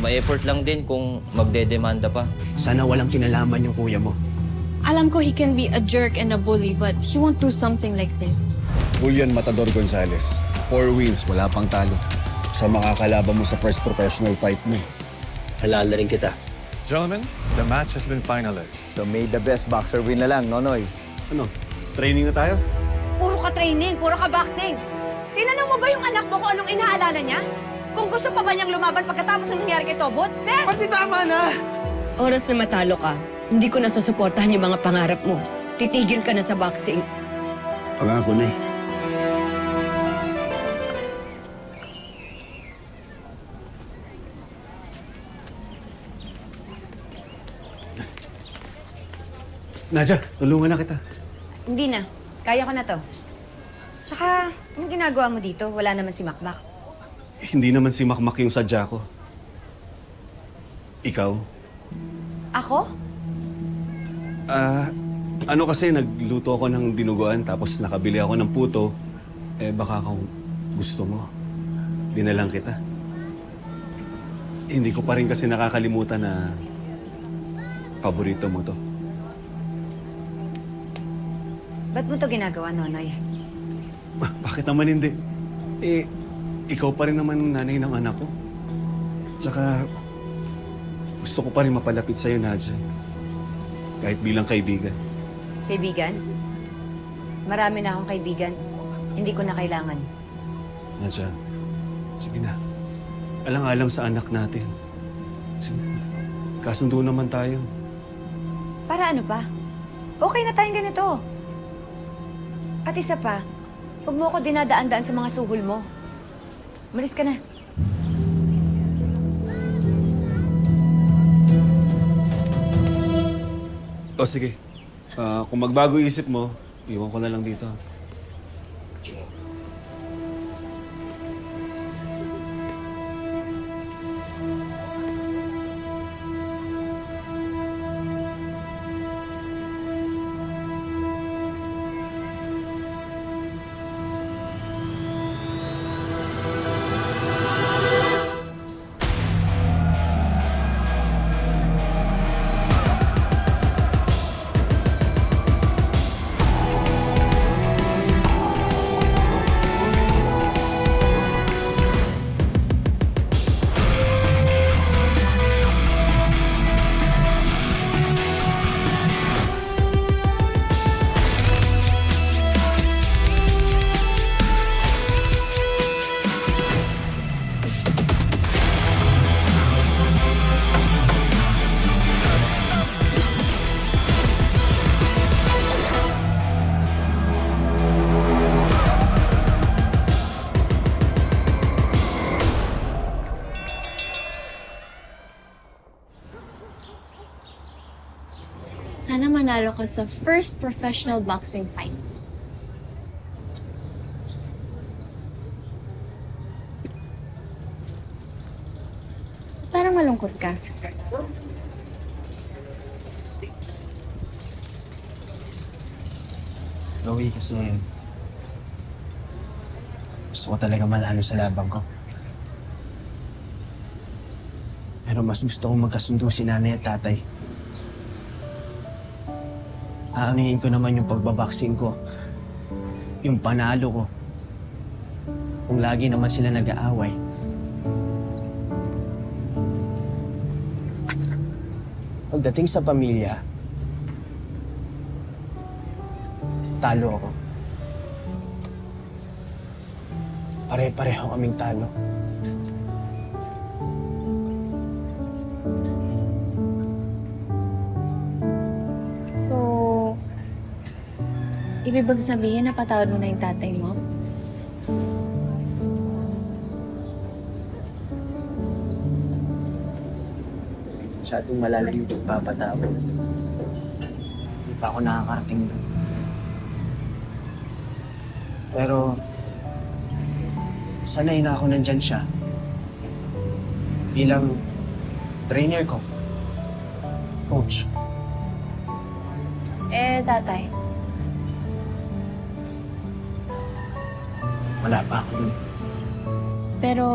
May effort lang din kung magdedemanda pa. Sana walang kinalaman yung kuya mo. Alam ko he can be a jerk and a bully, but he won't do something like this. Julian Matador Gonzalez. 4 wins, wala pang talo. Sa makakalaban mo sa first professional fight mo. Halala rin kita. Gentlemen, the match has been finalized. So may the best boxer win na lang, Nonoy. Ano? Training na tayo? Puro ka training, puro ka boxing. Tinanong mo ba yung anak mo kung anong inaalala niya? Kung gusto pa ba niyang lumaban pagkatapos ng nangyari kay Tobots? Pati tama na! Oras na matalo ka, hindi ko na susuportahan yung mga pangarap mo. Titigil ka na sa boxing. Pangako na eh. Nadja, tulungan na kita. Hindi na. Kaya ko na to. Tsaka, anong ginagawa mo dito? Wala naman si Makmak. Hindi naman si Makmak yung sadya ko. Ikaw? Ako? Ano kasi, nagluto ako ng dinuguan tapos nakabili ako ng puto. Baka kung gusto mo, dinalang kita. Hindi ko pa rin kasi nakakalimutan na paborito mo to. Ba't mo to ginagawa, Nonoy? Bakit naman hindi? Ikaw pa rin naman ang nanay ng anak ko. Tsaka, gusto ko pa rin mapalapit sa'yo, Nadja. Kahit bilang kaibigan. Kaibigan? Marami na akong kaibigan. Hindi ko na kailangan. Nadja, sige na. Alang-alang sa anak natin. Sige, kasundo naman tayo. Para ano pa? Okay na tayong ganito. At isa pa, huwag mo ako dinadaan-daan sa mga suhol mo. Malis ka na. O sige, kung magbago isip mo, iwan ko na lang dito. Sana manalo ka sa first professional boxing fight. Parang malungkot ka. Chloe, kasi gusto ko talaga manalo sa laban ko. Pero mas gusto kong magkasundo si nanay at tatay. Aanuhin ko naman yung pagbaboxing ko. Yung panalo ko. Kung lagi naman sila nag-aaway. Pagdating sa pamilya, talo ako. Pare-pareho kaming talo. So, ibig bang sabihin na patawad mo na yung tatay mo? Masyadong malalim yung pagpapatawad. Hindi pa ako nakakarating doon. Pero, sanay na ako nandyan siya. Bilang trainer ko. Coach. Eh, tatay. Wala pa ako dun. Pero,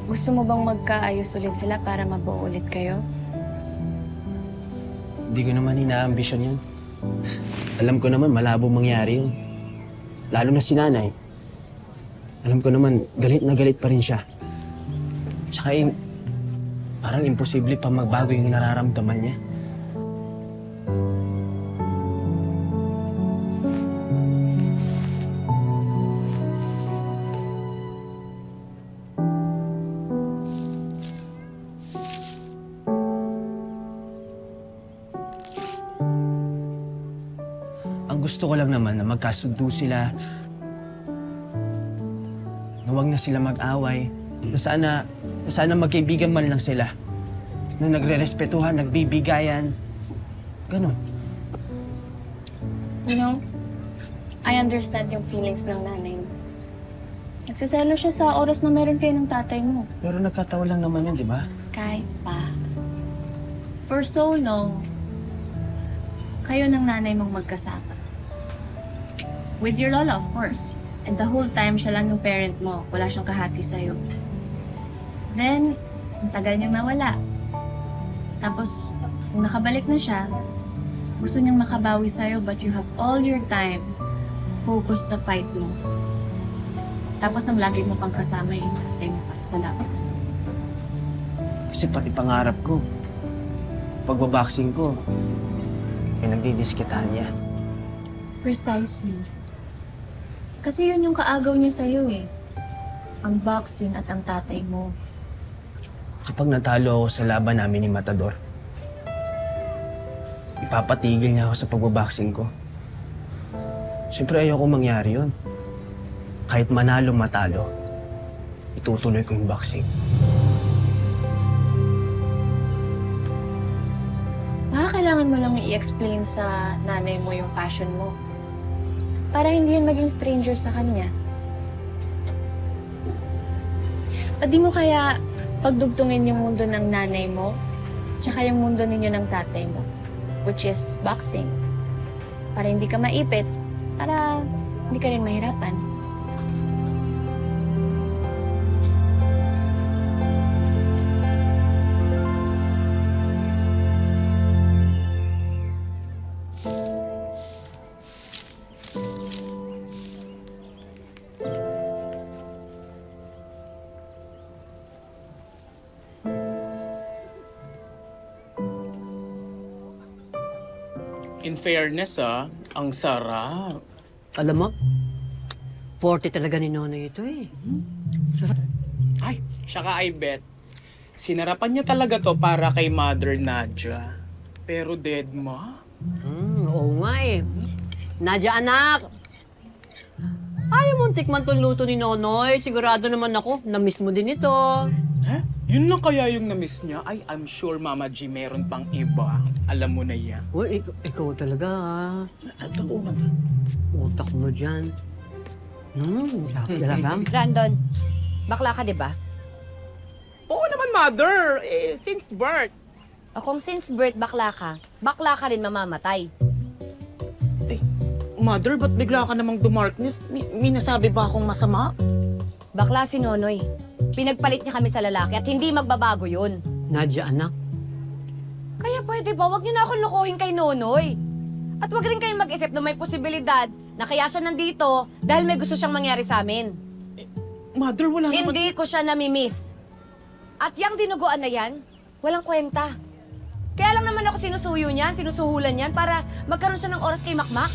Gusto mo bang magkaayos ulit sila para mabuo ulit kayo? Hindi ko naman inaambisyon yun. Alam ko naman malabo mangyari yun. Lalo na si nanay. Alam ko naman, galit na galit pa rin siya. Tsaka parang imposible pa magbago yung nararamdaman niya. Ang gusto ko lang naman na magkasundo sila, na huwag na sila mag-away, na sana magkaibigan man lang sila, na nagre-respetuhan, nagbibigayan, ganon. You know, I understand yung feelings ng nanay mo. Nagsaselo siya sa oras na meron kayo ng tatay mo. Pero nagkataon lang naman yun, di ba? Kahit pa. For so long, kayo ng nanay mong magkasama. With your lola, of course. And the whole time, siya lang yung parent mo. Wala siyang kahati sa'yo. Then, ang tagal niyang nawala. Tapos, kung nakabalik na siya, gusto niyang makabawi sa'yo, but you have all your time focused sa fight mo. Tapos, ang lagi mo pang kasama yung tatay mo para sa laban. Kasi pati pangarap ko, pagbaboxing ko, nagdidiskitahan niya. Precisely. Kasi yun yung kaagaw niya sa'yo eh. Ang boxing at ang tatay mo. Kapag natalo ako sa laban namin ni Matador, ipapatigil niya ako sa pagbaboxing ko. Siyempre ayoko mangyari yun. Kahit manalo matalo, itutuloy ko yung boxing. Baka kailangan mo lang i-explain sa nanay mo yung passion mo. Para hindi yun maging stranger sa kanya. Pwede mo kaya pagdugtungin yung mundo ng nanay mo, tsaka yung mundo ninyo ng tatay mo, which is boxing. Para hindi ka maipit, para hindi ka rin mahirapan. In fairness, ang sarap. Alam mo, forte talaga ni Nonoy ito eh. Sarap. Ay, saka I bet, sinarapan niya talaga to para kay Mother Nadia. Pero dead ma? Oo nga eh. Nadia, anak! Ayaw mong tikman tong luto ni Nonoy. Sigurado naman ako, na-miss mo din ito. Eh? Yun lang kaya yung na-miss niya? Ay, I'm sure Mama G meron pang iba. Alam mo na yan. Uy, ikaw talaga ah. Utak mo dyan. Sarap talaga. Brandon, bakla ka, di ba? Oo naman, Mother. Since birth. O kung since birth bakla ka rin mamamatay. Mother, ba't bigla ka namang dumarkness? May nasabi ba akong masama? Bakla si Nonoy. Pinagpalit niya kami sa lalaki at hindi magbabago yun. Nadia, anak. Kaya pwede ba, wag niyo na akong lokohin kay Nonoy. At wag rin kayong mag-isip na may posibilidad na kaya siya nandito dahil may gusto siyang mangyari sa amin. Mother, wala naman... Hindi ko siya namimiss. At yung dinuguan na yan, walang kwenta. Kaya lang naman ako sinusuyo niyan, sinusuhulan niyan para magkaroon siya ng oras kay Makmak.